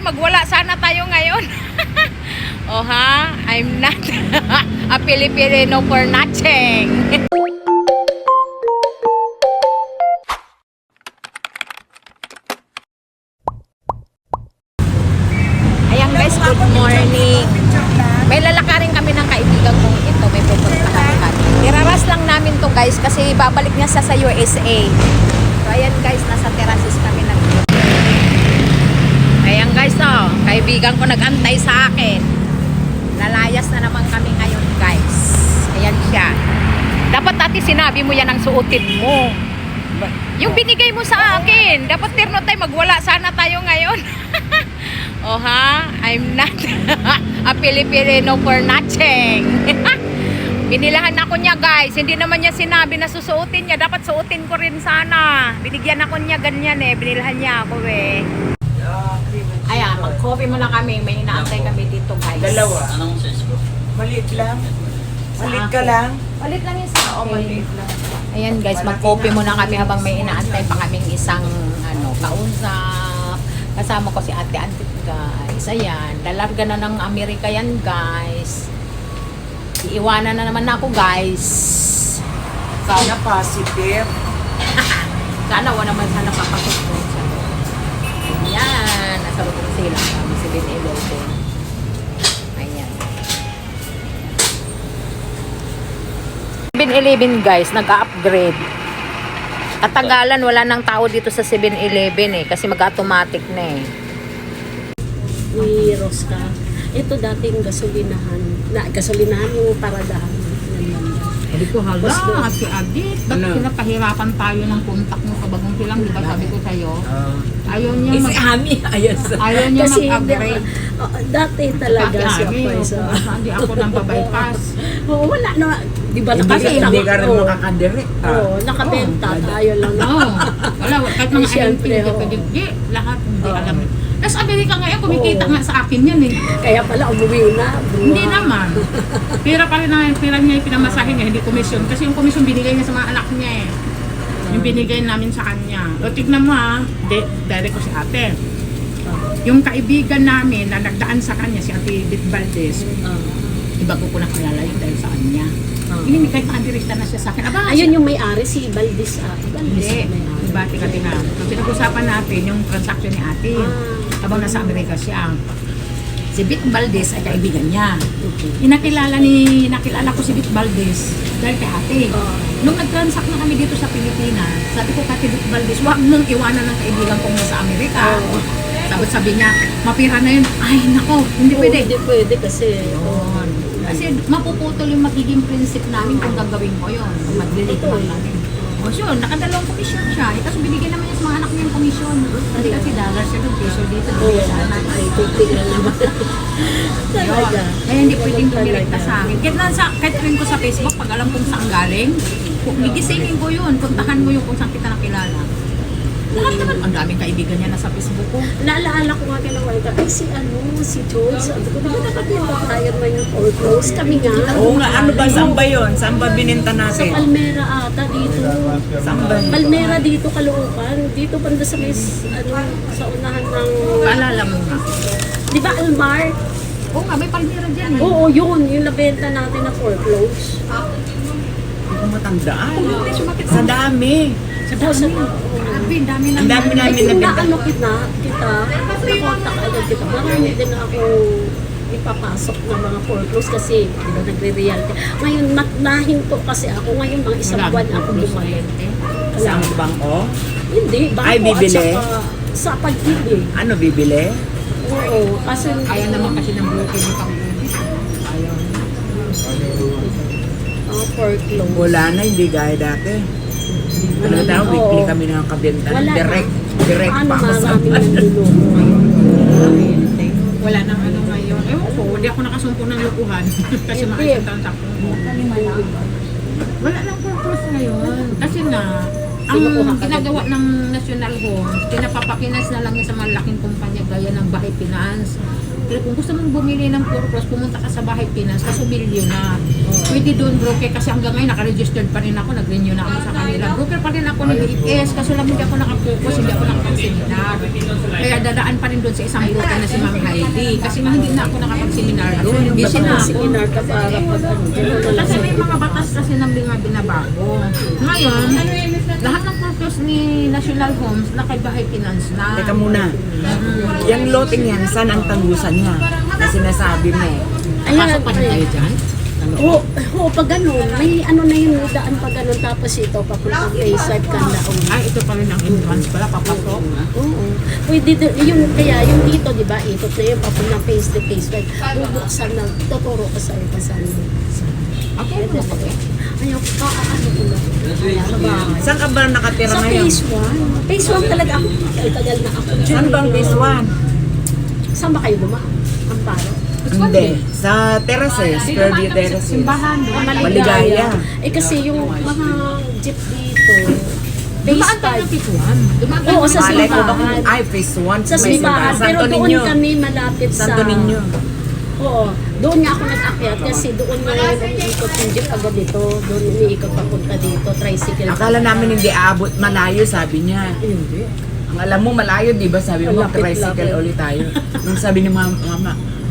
magwala sana tayo ngayon. Oh ha, I'm not a Filipino for nothing. Ayan guys, good morning. May lalakarin kami ng kaibigan kong ito. May pupuntahan kami. Iraras lang namin to guys kasi babalik niya sa USA. So ayan guys, nasa terraces kami ng ayan guys, oh, kaibigan ko nag-antay sa akin. Lalayas na naman kami ngayon guys. Ayan siya. Dapat ate sinabi mo yan ang suotin mo. Yung binigay mo sa akin. Dapat terno tayo magwala sana tayo ngayon. Oh ha, I'm not a Filipino for nothing. Binilahan ako niya guys. Hindi naman niya sinabi na susuotin niya. Dapat suotin ko rin sana. Binigyan ako niya ganyan eh. Binilahan niya ako eh. Ayan, mag-coffee muna kami. May inaantay kami dito guys. Dalawa. Anong size ko? Maliit lang. Maliit ka lang. Maliit lang yung sa akin. Oo, maliit lang. Ayan guys, mag-coffee muna kami habang may inaantay pa kaming isang kausap. Kasama ko si Ate Antit guys. Ayan, dalarga na ng Amerika yan guys. Iiwanan na naman ako guys. Sana positive. Sana wala naman sana papasok ko. Ayan, nasa loob sila kami si 7-Eleven. Ayan. 7-Eleven guys, nag-upgrade. Katagalan wala nang tao dito sa 7-Eleven eh kasi mag-automatic na eh. Ni Rosca. Ito dating gasolinahan yung paradahan. Sabi ko, hala, Basta- Ate Adit, ba't Ano? pinapahirapan tayo ng kontak mo sa bagong silang? Di ba sabi ko sa'yo? Ayaw niya Is Ami, ayos. ayaw niya Kasi mag-upgrade. dati talaga Ate siya Ami, pa isa. hindi ako nang pabypass. Oo, wala na. Di ba Hindi nakabenta? ka rin Oo. makakadirect. Oo, nakabenta. Tayo lang na. Oo. Wala, kahit mga Eh, syempre, IMP, oo. hindi, lahat hindi Oo. alam. Tapos Amerika ngayon, kumikita Oo. nga sa akin yan eh. Kaya pala umuwi na. Hindi naman. Pira pa rin na, pira niya yung pinamasahin niya, hindi komisyon. Kasi yung komisyon binigay niya sa mga anak niya eh. Yung binigay namin sa kanya. O tignan mo ha, direct ko si ate. Yung kaibigan namin na nagdaan sa kanya, si Ate Bit Valdez, iba ko na kilala yun dahil sa kanya. Hindi kahit nakadirita na siya sa akin. Aba, Ayun yung may-ari si Valdez. Valdez hindi. may-ari. Bati-kati na. So, pinag-usapan natin yung transaction ni ate. Habang nasa Amerika siya. Si Bit Valdez ay kaibigan niya. Nakilala ko si Bit Valdez dahil kay ate. Nung nag-transact na kami dito sa Pilipinas, sabi ko kay Bit Valdez, huwag mong iwanan ng kaibigan kong nasa Amerika. Sabi niya, mapira na yun. Ay, nako, hindi Oo, pwede. Hindi pwede kasi. Yun. Kasi mapuputol yung magiging prinsip namin kung gagawin mo yun. Mag-delete lang namin. O siya, nakadalawang komisyon siya. Eh, kasi binigyan naman niya sa mga anak niya yung komisyon. Kasi dollars siya ng peso dito. Oo, ay, tignan naman. Talaga. Kaya hindi pwedeng dumirekta sa akin. Kahit rin ko sa Facebook, pag alam kung saan galing, gigisingin ko yun. Puntahan mo yung kung saan kita nakilala. Lahat naman, ang daming kaibigan niya na sa Facebook ko. Naalala ko nga kinawa ka, ay si George, sabi ko, di ba nakabenta tayo na yung foreclose? Kami nga. Oo nga, ano ba? Saan ba yun? Saan ba bininta Sa natin? Palmera ata dito. Saan ba? Palmera dito, Caloocan. Dito banda sa may, sa unahan ng, Paalala mo nga. di ba Almar? Oo nga, may palmira dyan eh. Oo, yun, yung nabenta natin na foreclose. Hindi ko matandaan. Hindi, sumakit Sa dami. Sa dami. Ang dami Ang dami Ay, namin kung nabenta. naano kita, nakontak agad kita. Marami din ako ipapasok ng mga foreclose kasi di ba nagre-reality. Ngayon, nahinto kasi ako. Ngayon, mga isang Wala buwan akong ako foreclose bumalik. client. Sa bangko? Hindi, bangko Ay, bibili? at saka sa pag-ibig. Ano bibili? Oo, kasi Ayaw naman kasi ng broken yung pang-ulit. Ayaw. foreclose. Wala na, hindi gaya dati. Ano daw, Oo. weekly kami nakakabenta. Wala na. Direct Ano, pa ako sa maraming nanduloko. Wala nang ano ngayon. Ewan ko, hindi ako nakasumpo ng lukuhan. Kasi mga Hindi. isang transaction mo. Wala nang purpose ngayon. Kasi nga, ang Sinukuha ka ginagawa ng National Home, pinapapakinas na lang niya sa malaking kumpanya gaya yan ng Bahay Finance. Pero kung gusto mong bumili ng purpose, pumunta ka sa Bahay Finance, kaso milyo na. Pwede doon broker kasi hanggang ngayon naka-registered pa rin ako, nag-renew na ako sa kanila. Broker pa rin ako ng BFS, kaso lang hindi ako nakafocus, hindi ako nakapag-seminar. Kaya dadaan pa rin doon sa isang broker na si Ma'am Heidi. Kasi hindi na ako nakapag-seminar doon. Busy na ako. Seminar ka para pag ano, gano'n na lang. Kasi may mga batas kasi ng mga binabago. Ngayon, lahat ng purpose ni National Homes na kay Bahay Finance na. Teka muna. Yung loting yan, saan ang tagusan niya? Na sinasabi mo. Pasok pa rin tayo dyan? Oo, pag ganun, may ano na yun, may daan pag ganun, tapos ito, papuntang A5 ka na. Ay, ito pa rin ang entrance pala, papasok. Oo. Pwede, yun, kaya yung dito, di ba, ikot na yun, papuntang face to face, bubuksan na, tuturo ko sa'yo pa saan. Okay, ano ba ba? Ayaw, ano ko lang. Sa bahay. Saan ka ba nakatira Sa ngayon? phase 1. Phase 1 talaga ako. Tagal na ako. Saan bang phase 1? Saan ba kayo dumaan? Amparo? Hindi. Sa terraces, Fairview Terraces. Simbahan, doon. Maligaya. Eh kasi yung mga jeep dito, phase Dumaan tayo ng 5. pituan. Dumaan tayo Oo, ng sa Malay ko ba simbahan. kung, ay, phase 1. Sa simbahan. Pero Santo doon Niño. kami malapit sa... Santo Niño. Oo. Doon nga ako nag-akyat kasi doon nga yung umiikot yung jeep agad dito. Doon umiikot papunta dito. Tricycle. Akala namin hindi aabot, malayo, sabi niya. Hindi. Ang alam mo, malayo, di ba? Sabi mo, Malapit, tricycle lapit. ulit tayo. Nung sabi ni mama,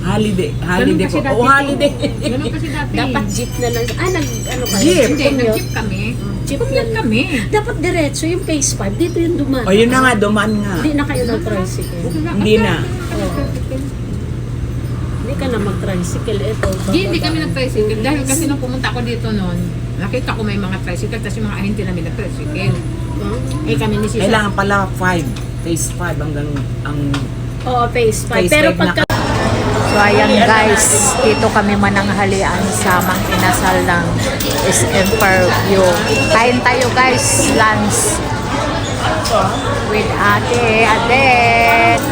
holiday Ganun po. kasi dati. Oh, holiday. Ganun kasi dati. Dapat jeep na lang. Ano kayo? Jeep. Hindi, nag-jeep kami. Jeep Commute na kami. Dapat diretso yung phase 5. Dito yung dumaan. O, yun na nga, duman nga. Hindi na kayo nag-tricycle. Hindi na. Hindi ka na mag-tricycle. Ito. Hindi kami nag-tricycle. Dahil kasi nung pumunta ako dito noon, nakita ko may mga tricycle kasi mga ahente namin nag-tricycle. Eh kami ni Sisa. Kailangan pala 5. Phase 5 hanggang ang Oo, phase 5. Phase Pero 5 pagka... So ayan guys, dito kami mananghalian sa Mang Inasal ng SM Fairview. Kain tayo guys, lunch. With Ate Adet.